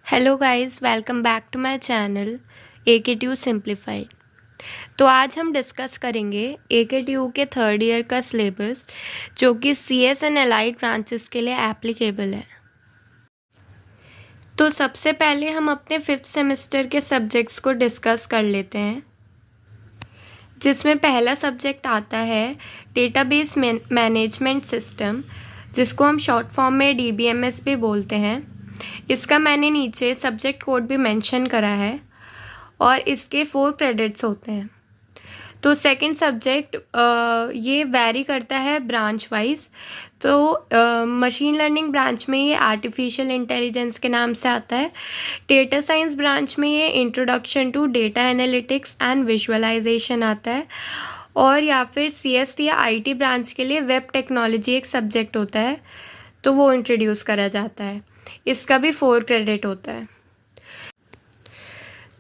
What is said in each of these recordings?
Hello guys, welcome back to my channel AKTU simplified. तो आज हम डिस्कस करेंगे AKTU के थर्ड ईयर का सिलेबस जो कि CS एंड अलाइड ब्रांचेस के लिए एप्लीकेबल है। तो सबसे पहले हम अपने 5th सेमेस्टर के सब्जेक्ट्स को डिस्कस कर लेते हैं, जिसमें पहला सब्जेक्ट आता है डेटाबेस मैनेजमेंट सिस्टम, जिसको हम शॉर्ट फॉर्म में DBMS भी बोलते हैं। इसका मैंने नीचे सब्जेक्ट कोड भी मेंशन करा है और इसके 4 क्रेडिट्स होते हैं। तो सेकंड सब्जेक्ट ये वैरी करता है ब्रांच वाइज। तो मशीन लर्निंग ब्रांच में ये आर्टिफिशियल इंटेलिजेंस के नाम से आता है। डेटा साइंस ब्रांच में ये introduction to data analytics and visualisation आता है। और या फिर CS या IT ब्रांच के लिए वेब टेक्नोलॉजी एक सब्जेक्ट होता है, तो वो इंट्रोड्यूस करा जाता है। इसका भी 4 क्रेडिट होता है।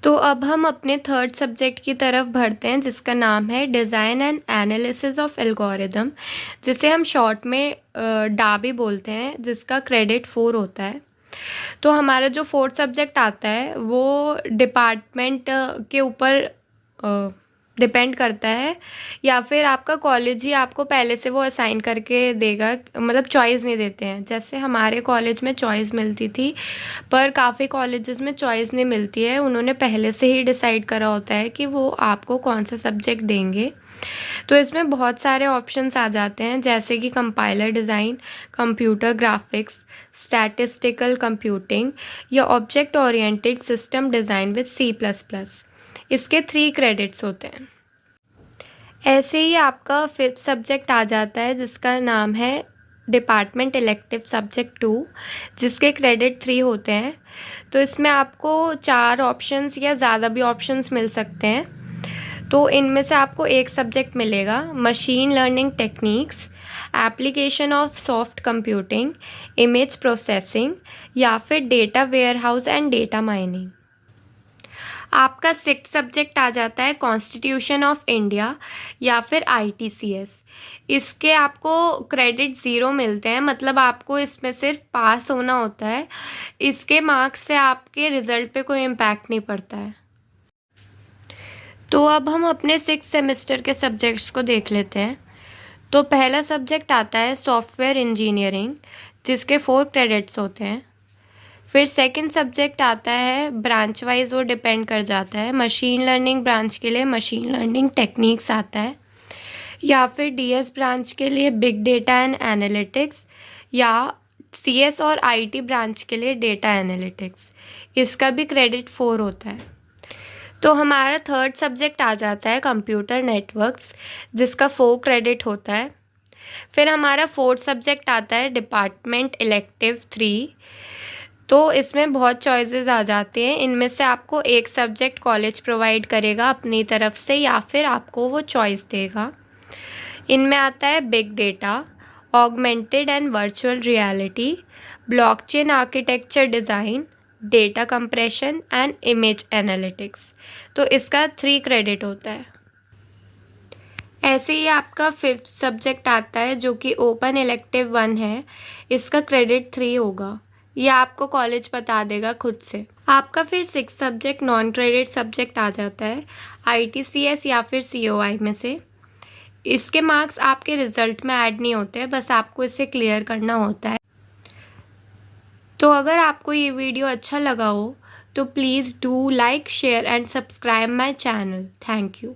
तो अब हम अपने थर्ड सब्जेक्ट की तरफ बढ़ते हैं, जिसका नाम है design and analysis of algorithm, जिसे हम शॉर्ट में डा भी बोलते हैं, जिसका क्रेडिट 4 होता है। तो हमारा जो फोर्थ सब्जेक्ट आता है वो डिपार्टमेंट के ऊपर डिपेंड करता है, या फिर आपका कॉलेज ही आपको पहले से वो असाइन करके देगा, मतलब चॉइस नहीं देते हैं। जैसे हमारे कॉलेज में चॉइस मिलती थी, पर काफ़ी कॉलेजेस में चॉइस नहीं मिलती है। उन्होंने पहले से ही डिसाइड करा होता है कि वो आपको कौन सा सब्जेक्ट देंगे। तो इसमें बहुत सारे ऑप्शंस आ जाते हैं, जैसे कि compiler design, computer graphics, statistical computing या object oriented system design with C++। इसके 3 क्रेडिट्स होते हैं। ऐसे ही आपका 5th सब्जेक्ट आ जाता है, जिसका नाम है डिपार्टमेंट इलेक्टिव सब्जेक्ट 2, जिसके क्रेडिट 3 होते हैं। तो इसमें आपको 4 ऑप्शंस या ज़्यादा भी ऑप्शंस मिल सकते हैं। तो इनमें से आपको एक सब्जेक्ट मिलेगा machine learning techniques, application of soft computing, image processing या फिर data warehouse and data mining. आपका 6th सब्जेक्ट आ जाता है कॉन्स्टिट्यूशन ऑफ इंडिया या फिर ITCS। इसके आपको क्रेडिट 0 मिलते हैं, मतलब आपको इसमें सिर्फ पास होना होता है। इसके मार्क्स से आपके रिज़ल्ट पे कोई इम्पैक्ट नहीं पड़ता है। तो अब हम अपने 6th सेमेस्टर के सब्जेक्ट्स को देख लेते हैं। तो पहला सब्जेक्ट आता है सॉफ्टवेयर इंजीनियरिंग, जिसके 4 क्रेडिट्स होते हैं। फिर सेकंड सब्जेक्ट आता है ब्रांच वाइज, वो डिपेंड कर जाता है। मशीन लर्निंग ब्रांच के लिए मशीन लर्निंग टेक्निक्स आता है, या फिर DS ब्रांच के लिए बिग डेटा एंड एनालिटिक्स, या CS और IT ब्रांच के लिए डेटा एनालिटिक्स। इसका भी क्रेडिट 4 होता है। तो हमारा थर्ड सब्जेक्ट आ जाता है कंप्यूटर नेटवर्क्स, जिसका 4 क्रेडिट होता है। फिर हमारा फोर्थ सब्जेक्ट आता है डिपार्टमेंट इलेक्टिव 3। तो इसमें बहुत चॉइसेस आ जाते हैं। इनमें से आपको एक सब्जेक्ट कॉलेज प्रोवाइड करेगा अपनी तरफ से, या फिर आपको वो चॉइस देगा। इनमें आता है big data, augmented and virtual reality, blockchain architecture design, data compression and image analytics. तो इसका 3 क्रेडिट होता है। ऐसे ही आपका 5th सब्जेक्ट आता है, जो कि ओपन इलेक्टिव 1 है। इसका क्रेडिट 3 होगा, ये आपको कॉलेज बता देगा खुद से। आपका फिर 6th subject non credit subject आ जाता है ITCS या फिर COI में से। इसके मार्क्स आपके रिजल्ट में ऐड नहीं होते, बस आपको इसे क्लियर करना होता है। तो अगर आपको ये वीडियो अच्छा लगा हो तो please do like, share and subscribe my channel. Thank you.